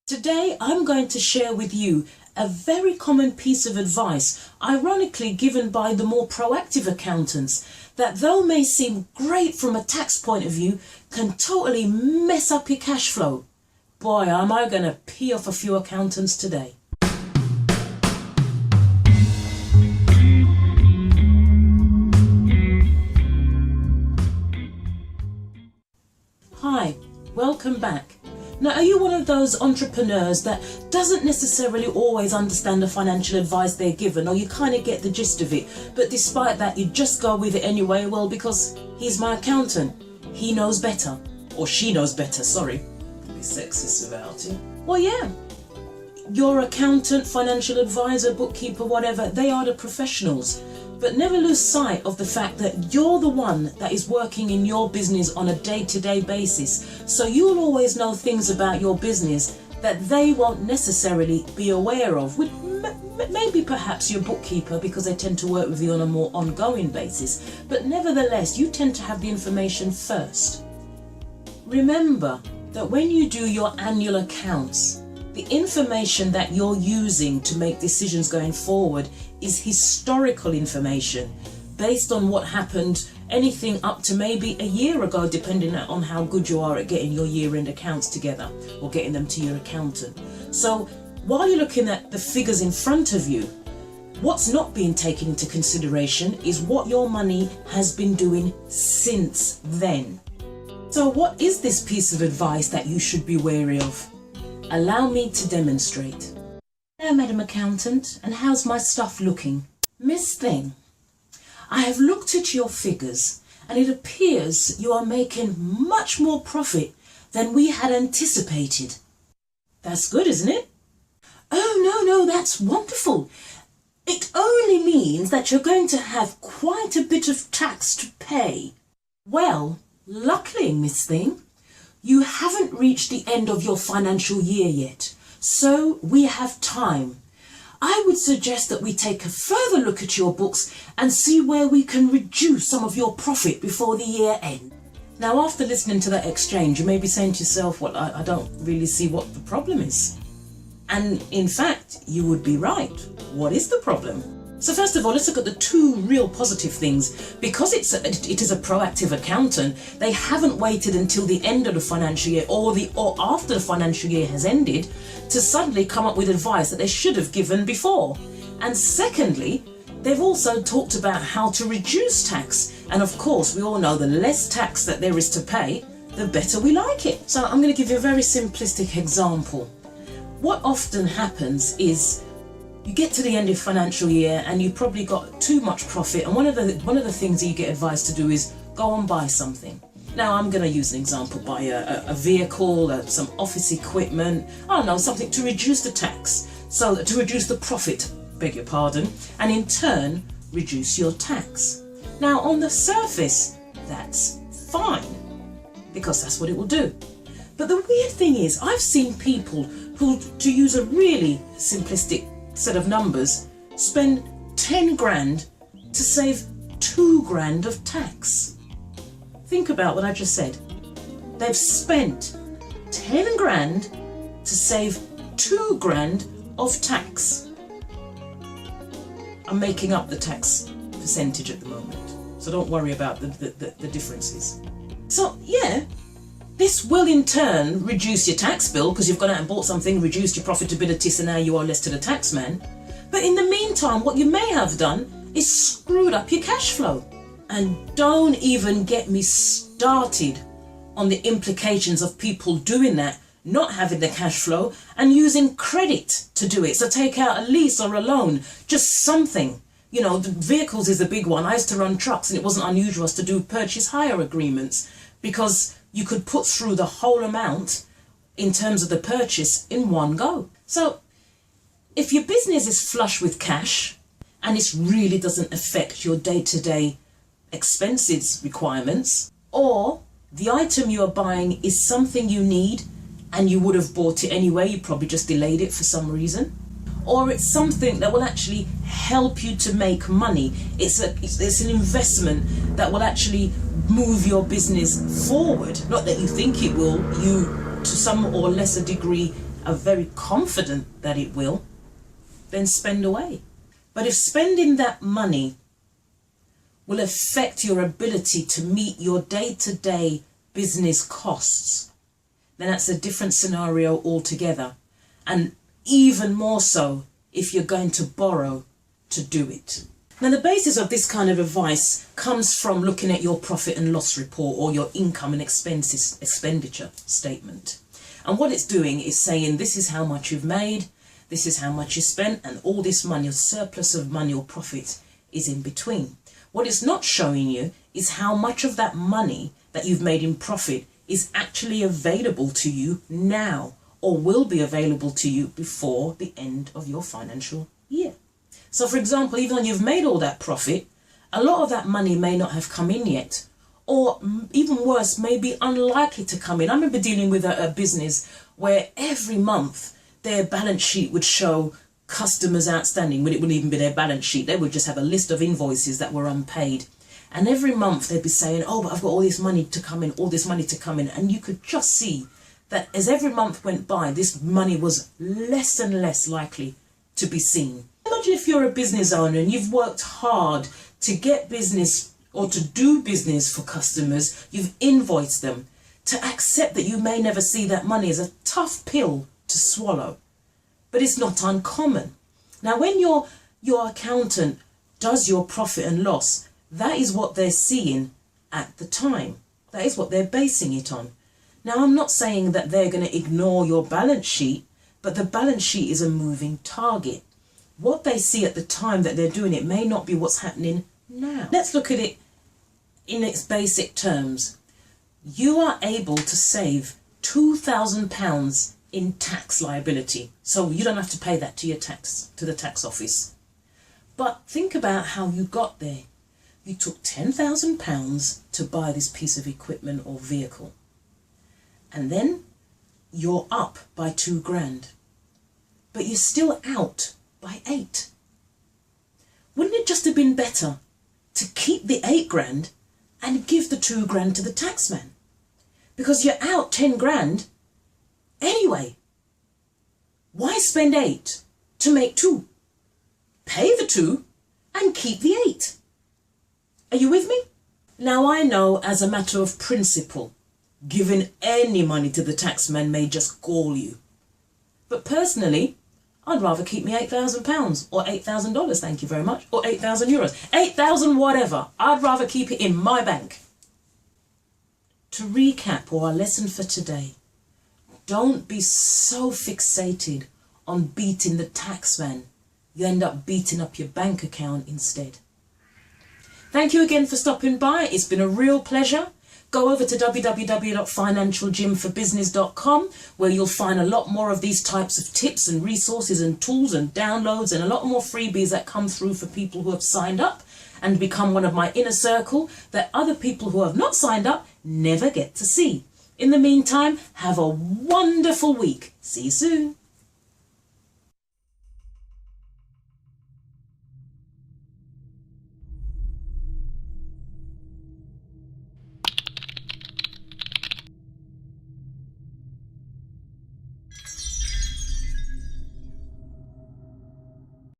Today I'm going to share with you a very common piece of advice, ironically given by the more proactive accountants, that though may seem great from a tax point of view, can totally mess up your cash flow. Boy, am I going to pee off a few accountants today. Hi, welcome back. Now, are you one of those entrepreneurs that doesn't necessarily always understand the financial advice they're given, or you kind of get the gist of it, but despite that you just go with it anyway? Well, because he's my accountant, he knows better, or she knows better, sorry. Be sexist about it. Well, yeah, your accountant, financial advisor, bookkeeper, whatever, they are the professionals. But never lose sight of the fact that you're the one that is working in your business on a day-to-day basis. So you'll always know things about your business that they won't necessarily be aware of, with maybe perhaps your bookkeeper, because they tend to work with you on a more ongoing basis. But nevertheless, you tend to have the information first. Remember that when you do your annual accounts, the information that you're using to make decisions going forward is historical information based on what happened anything up to maybe a year ago, depending on how good you are at getting your year-end accounts together or getting them to your accountant. So while you're looking at the figures in front of you, what's not being taken into consideration is what your money has been doing since then. So what is this piece of advice that you should be wary of? Allow me to demonstrate. Hello, Madam Accountant, and how's my stuff looking? Miss Thing, I have looked at your figures and it appears you are making much more profit than we had anticipated. That's good, isn't it? Oh, no, that's wonderful. It only means that you're going to have quite a bit of tax to pay. Well, luckily, Miss Thing, you haven't reached the end of your financial year yet, so we have time. I would suggest that we take a further look at your books and see where we can reduce some of your profit before the year end. Now, after listening to that exchange, you may be saying to yourself, well, I don't really see what the problem is. And in fact, you would be right. What is the problem? So first of all, let's look at the two real positive things. Because it is a proactive accountant, they haven't waited until the end of the financial year or after the financial year has ended to suddenly come up with advice that they should have given before. And secondly, they've also talked about how to reduce tax. And of course, we all know the less tax that there is to pay, the better we like it. So I'm going to give you a very simplistic example. What often happens is you get to the end of financial year and you probably got too much profit, and one of the things that you get advised to do is go and buy something. Now I'm going to use an example, buy a vehicle, some office equipment, I don't know, something to reduce the tax, so to reduce the profit, beg your pardon, and in turn reduce your tax. Now on the surface that's fine, because that's what it will do. But the weird thing is, I've seen people who, to use a really simplistic set of numbers, spend 10 grand to save 2 grand of tax. Think about what I just said. They've spent 10 grand to save 2 grand of tax. I'm making up the tax percentage at the moment, so don't worry about the differences. So yeah, this will in turn reduce your tax bill because you've gone out and bought something, reduced your profitability, so now you owe less to the tax man. But in the meantime, what you may have done is screwed up your cash flow. And don't even get me started on the implications of people doing that, not having the cash flow and using credit to do it. So take out a lease or a loan, just something. You know, the vehicles is a big one. I used to run trucks and it wasn't unusual us to do purchase hire agreements because you could put through the whole amount in terms of the purchase in one go. So if your business is flush with cash and it really doesn't affect your day-to-day expenses requirements, or the item you are buying is something you need and you would have bought it anyway, you probably just delayed it for some reason, or it's something that will actually help you to make money, it's an investment that will actually move your business forward, not that you think it will, you to some or lesser degree are very confident that it will, then spend away. But if spending that money will affect your ability to meet your day-to-day business costs, then that's a different scenario altogether. And even more so if you're going to borrow to do it. Now, the basis of this kind of advice comes from looking at your profit and loss report or your income and expenditure statement. And what it's doing is saying this is how much you've made, this is how much you spent, and all this money, or surplus of money or profit, is in between. What it's not showing you is how much of that money that you've made in profit is actually available to you now, or will be available to you before the end of your financial year. So for example, even though you've made all that profit, a lot of that money may not have come in yet, or even worse, may be unlikely to come in. I remember dealing with a business where every month their balance sheet would show customers outstanding, when it wouldn't even be their balance sheet. They would just have a list of invoices that were unpaid. And every month they'd be saying, oh, but I've got all this money to come in, all this money to come in. And you could just see that as every month went by, this money was less and less likely to be seen. Imagine if you're a business owner and you've worked hard to get business or to do business for customers, you've invoiced them. To accept that you may never see that money is a tough pill to swallow, but it's not uncommon. Now, when your accountant does your profit and loss, that is what they're seeing at the time. That is what they're basing it on. Now, I'm not saying that they're going to ignore your balance sheet, but the balance sheet is a moving target. What they see at the time that they're doing it may not be what's happening now. Let's look at it in its basic terms. You are able to save £2,000 in tax liability, so you don't have to pay that to the tax office. But think about how you got there. You took £10,000 to buy this piece of equipment or vehicle, and then you're up by £2,000, but you're still out by 8. Wouldn't it just have been better to keep the £8,000 and give the £2,000 to the taxman? Because you're out £10,000 anyway. Why spend 8 to make 2? Pay the 2 and keep the 8. Are you with me? Now, I know as a matter of principle, giving any money to the taxman may just gall you. But personally, I'd rather keep me £8,000 or $8,000, thank you very much, or €8,000, 8,000 whatever. I'd rather keep it in my bank. To recap, or our lesson for today, don't be so fixated on beating the taxman, you end up beating up your bank account instead. Thank you again for stopping by. It's been a real pleasure. Go over to www.financialgymforbusiness.com, where you'll find a lot more of these types of tips and resources and tools and downloads, and a lot more freebies that come through for people who have signed up and become one of my inner circle that other people who have not signed up never get to see. In the meantime, have a wonderful week. See you soon.